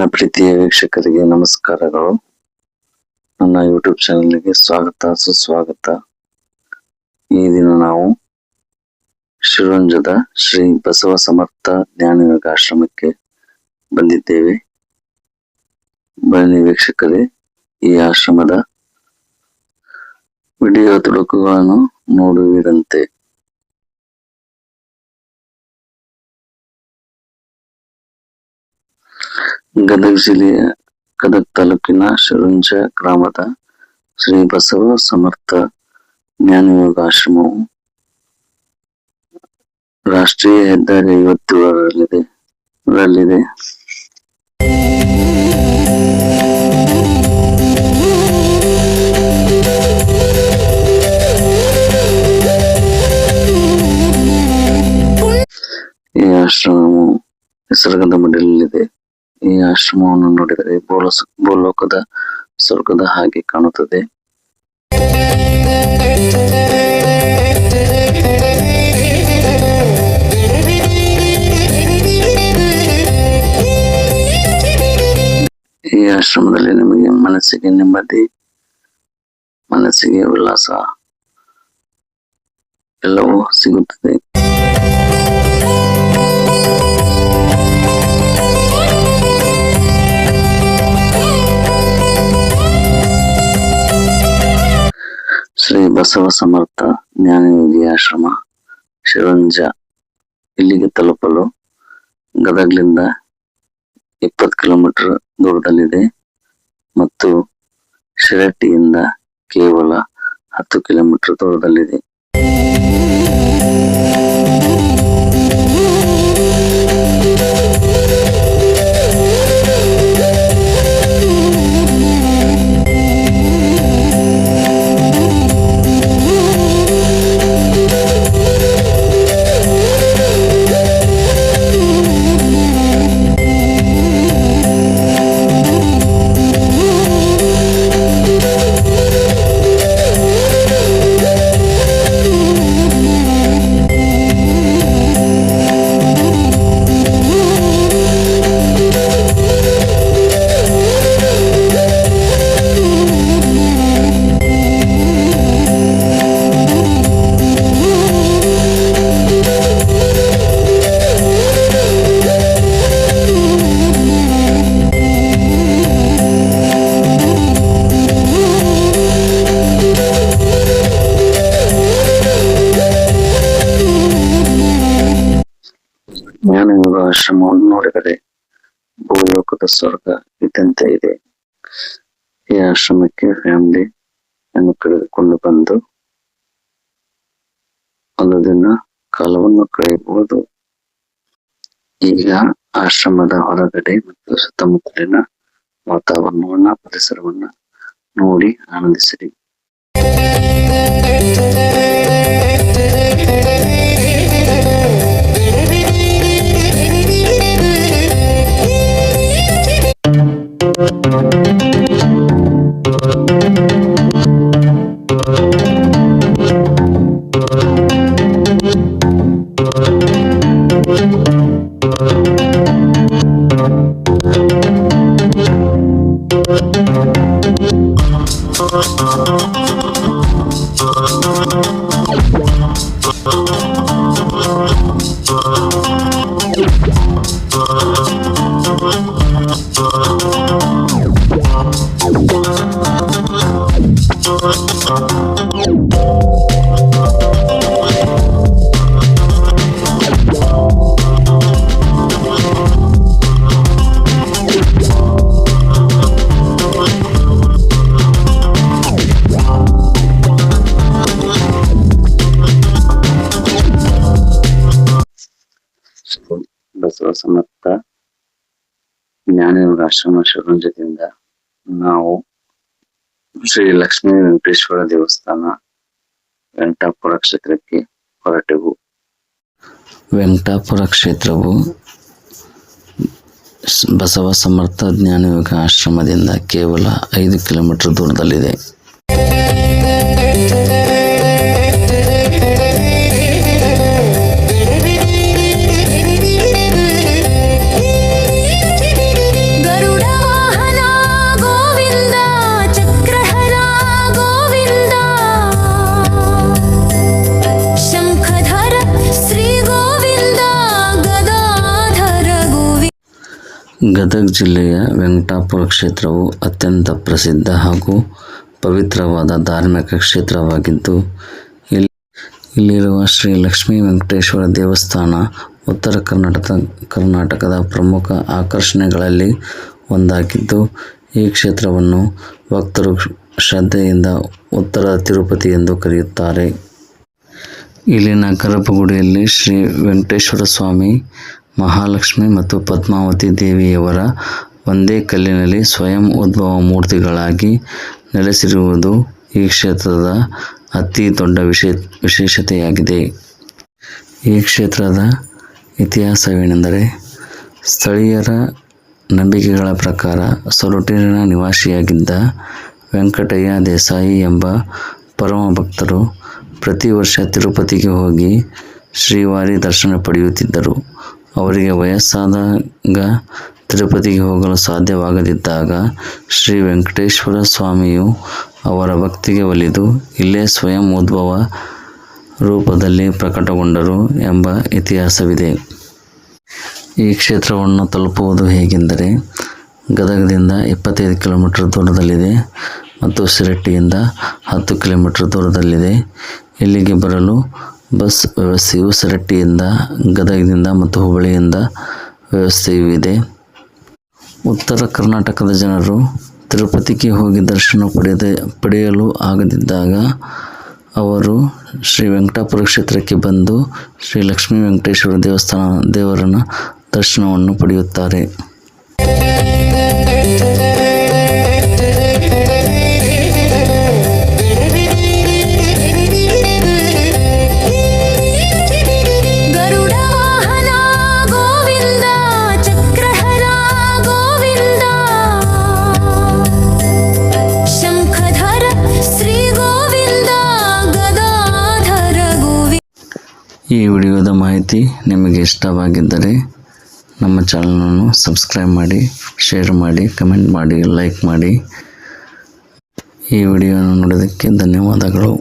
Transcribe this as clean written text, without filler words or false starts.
ನನ್ನ ಪ್ರೀತಿಯ ವೀಕ್ಷಕರಿಗೆ ನಮಸ್ಕಾರಗಳು. ನನ್ನ ಯೂಟ್ಯೂಬ್ ಚಾನಲ್ಗೆ ಸ್ವಾಗತ ಸುಸ್ವಾಗತ. ಈ ದಿನ ನಾವು ಶಿರೋಂಜದ ಶ್ರೀ ಬಸವ ಸಮರ್ಥ ಜ್ಞಾನಯೋಗ ಆಶ್ರಮಕ್ಕೆ ಬಂದಿದ್ದೇವೆ. ಬನ್ನಿ ವೀಕ್ಷಕರೇ, ಈ ಆಶ್ರಮದ ವಿಡಿಯೋ ತುಣುಕುಗಳನ್ನು ನೋಡುವಿರಂತೆ. ಗದಗ ಜಿಲ್ಲೆಯ ಗದಗ ತಾಲೂಕಿನ ಶಿರೋಂಜ ಗ್ರಾಮದ ಶ್ರೀ ಬಸವ ಸಮರ್ಥ ಜ್ಞಾನಯೋಗ ಆಶ್ರಮವು ರಾಷ್ಟ್ರೀಯ ಹೆದ್ದಾರಿ 57ರಲ್ಲಿದೆ. ಈ ಆಶ್ರಮವು ನಿಸರ್ಗದ ಮಡಿಲಲ್ಲಿದೆ. ಈ ಆಶ್ರಮವನ್ನು ನೋಡಿದರೆ ಭೂಲೋಕದ ಸ್ವರ್ಗದ ಹಾಗೆ ಕಾಣುತ್ತದೆ. ಈ ಆಶ್ರಮದಲ್ಲಿ ನಿಮಗೆ ಮನಸ್ಸಿಗೆ ನೆಮ್ಮದಿ, ಮನಸ್ಸಿಗೆ ಉಲ್ಲಾಸ ಎಲ್ಲವೂ ಸಿಗುತ್ತದೆ. ಶ್ರೀ ಬಸವ ಸಮರ್ಥ ಜ್ಞಾನಯೋಗಿ ಆಶ್ರಮ ಶಿರೋಂಜ ಇಲ್ಲಿಗೆ ತಲುಪಲು ಗದಗ್ಲಿಂದ 20 ಕಿಲೋಮೀಟರ್ ದೂರದಲ್ಲಿದೆ ಮತ್ತು ಶಿರಟ್ಟಿಯಿಂದ ಕೇವಲ 10 ಕಿಲೋಮೀಟರ್ ದೂರದಲ್ಲಿದೆ. ಜ್ಞಾನಯೋಗ ಆಶ್ರಮವನ್ನು ನೋಡಿದರೆ ಭೂಲೋಕದ ಸ್ವರ್ಗ ಇದ್ದಂತೆ ಇದೆ. ಈ ಆಶ್ರಮಕ್ಕೆ ಫ್ಯಾಮಿಲಿಯನ್ನು ಕರೆದುಕೊಂಡು ಬಂದು ಒಂದು ದಿನ ಕಾಲವನ್ನು ಕಳೆಯಬಹುದು. ಈಗ ಆಶ್ರಮದ ಹೊರಗಡೆ ಮತ್ತು ಸುತ್ತಮುತ್ತಲಿನ ವಾತಾವರಣವನ್ನ, ಪರಿಸರವನ್ನ ನೋಡಿ ಆನಂದಿಸಿರಿ. ಬಸವ ಸಮರ್ಥ ಜ್ಞಾನಯೋಗ ಆಶ್ರಮ ಶಿರೋಂಜದಿಂದ ನಾವು ಶ್ರೀ ಲಕ್ಷ್ಮೀ ವೆಂಕಟೇಶ್ವರ ದೇವಸ್ಥಾನ ವೆಂಕಟಾಪುರ ಕ್ಷೇತ್ರಕ್ಕೆ ಹೊರಟೆವು. ವೆಂಕಟಾಪುರ ಕ್ಷೇತ್ರವು ಬಸವ ಸಮರ್ಥ ಜ್ಞಾನಯೋಗ ಆಶ್ರಮದಿಂದ ಕೇವಲ 5 ಕಿಲೋಮೀಟರ್ ದೂರದಲ್ಲಿದೆ. ಗರುಡ ಗದಗ ಜಿಲ್ಲೆಯ ವೆಂಕಟಾಪುರ ಕ್ಷೇತ್ರವು ಅತ್ಯಂತ ಪ್ರಸಿದ್ಧ ಹಾಗೂ ಪವಿತ್ರವಾದ ಧಾರ್ಮಿಕ ಕ್ಷೇತ್ರವಾಗಿದ್ದು, ಇಲ್ಲಿರುವ ಶ್ರೀ ಲಕ್ಷ್ಮೀ ವೆಂಕಟೇಶ್ವರ ದೇವಸ್ಥಾನ ಉತ್ತರ ಕರ್ನಾಟಕದ ಪ್ರಮುಖ ಆಕರ್ಷಣೆಗಳಲ್ಲಿ ಒಂದಾಗಿದ್ದು, ಈ ಕ್ಷೇತ್ರವನ್ನು ಭಕ್ತರು ಶ್ರದ್ಧೆಯಿಂದ ಉತ್ತರ ತಿರುಪತಿ ಎಂದು ಕರೆಯುತ್ತಾರೆ. ಇಲ್ಲಿನ ಗರ್ಭಗುಡಿಯಲ್ಲಿ ಶ್ರೀ ವೆಂಕಟೇಶ್ವರ ಸ್ವಾಮಿ, ಮಹಾಲಕ್ಷ್ಮಿ ಮತ್ತು ಪದ್ಮಾವತಿ ದೇವಿಯವರ ಒಂದೇ ಕಲ್ಲಿನಲ್ಲಿ ಸ್ವಯಂ ಉದ್ಭವ ಮೂರ್ತಿಗಳಾಗಿ ನೆಲೆಸಿರುವುದು ಈ ಕ್ಷೇತ್ರದ ಅತಿ ದೊಡ್ಡ ವಿಶೇಷತೆಯಾಗಿದೆ. ಈ ಕ್ಷೇತ್ರದ ಇತಿಹಾಸವೇನೆಂದರೆ, ಸ್ಥಳೀಯರ ನಂಬಿಕೆಗಳ ಪ್ರಕಾರ ಸೊರಟೂರಿನ ನಿವಾಸಿಯಾಗಿದ್ದ ವೆಂಕಟಯ್ಯ ದೇಸಾಯಿ ಎಂಬ ಪರಮ ಭಕ್ತರು ಪ್ರತಿ ವರ್ಷ ತಿರುಪತಿಗೆ ಹೋಗಿ ಶ್ರೀವಾರಿ ದರ್ಶನ ಪಡೆಯುತ್ತಿದ್ದರು. ಅವರಿಗೆ ವಯಸ್ಸಾದಾಗ ತಿರುಪತಿಗೆ ಹೋಗಲು ಸಾಧ್ಯವಾಗದಿದ್ದಾಗ ಶ್ರೀ ವೆಂಕಟೇಶ್ವರ ಸ್ವಾಮಿಯು ಅವರ ಭಕ್ತಿಗೆ ಒಲಿದು ಇಲ್ಲೇ ಸ್ವಯಂ ಉದ್ಭವ ರೂಪದಲ್ಲಿ ಪ್ರಕಟಗೊಂಡರು ಎಂಬ ಇತಿಹಾಸವಿದೆ. ಈ ಕ್ಷೇತ್ರವನ್ನು ತಲುಪುವುದು ಹೇಗೆಂದರೆ, ಗದಗದಿಂದ 25 ಕಿಲೋಮೀಟರ್ ದೂರದಲ್ಲಿದೆ ಮತ್ತು ಶಿರಟ್ಟಿಯಿಂದ 10 ಕಿಲೋಮೀಟರ್ ದೂರದಲ್ಲಿದೆ. ಇಲ್ಲಿಗೆ ಬರಲು ಬಸ್ ವ್ಯವಸ್ಥೆಯು ಶಿರಟ್ಟಿಯಿಂದ, ಗದಗದಿಂದ ಮತ್ತು ಹುಬ್ಬಳ್ಳಿಯಿಂದ ವ್ಯವಸ್ಥೆಯೂ ಇದೆ. ಉತ್ತರ ಕರ್ನಾಟಕದ ಜನರು ತಿರುಪತಿಗೆ ಹೋಗಿ ದರ್ಶನ ಪಡೆಯಲು ಆಗದಿದ್ದಾಗ ಅವರು ಶ್ರೀ ವೆಂಕಟಾಪುರ ಕ್ಷೇತ್ರಕ್ಕೆ ಬಂದು ಶ್ರೀ ಲಕ್ಷ್ಮೀ ವೆಂಕಟೇಶ್ವರ ದೇವರನ ದರ್ಶನವನ್ನು ಪಡೆಯುತ್ತಾರೆ. ಈ ವಿಡಿಯೋದ ಮಾಹಿತಿ ನಿಮಗೆ ಇಷ್ಟವಾಗಿದ್ದರೆ ನಮ್ಮ ಚಾನಲನ್ನು ಸಬ್ಸ್ಕ್ರೈಬ್ ಮಾಡಿ, ಶೇರ್ ಮಾಡಿ, ಕಮೆಂಟ್ ಮಾಡಿ, ಲೈಕ್ ಮಾಡಿ. ಈ ವಿಡಿಯೋವನ್ನು ನೋಡೋದಕ್ಕೆ ಧನ್ಯವಾದಗಳು.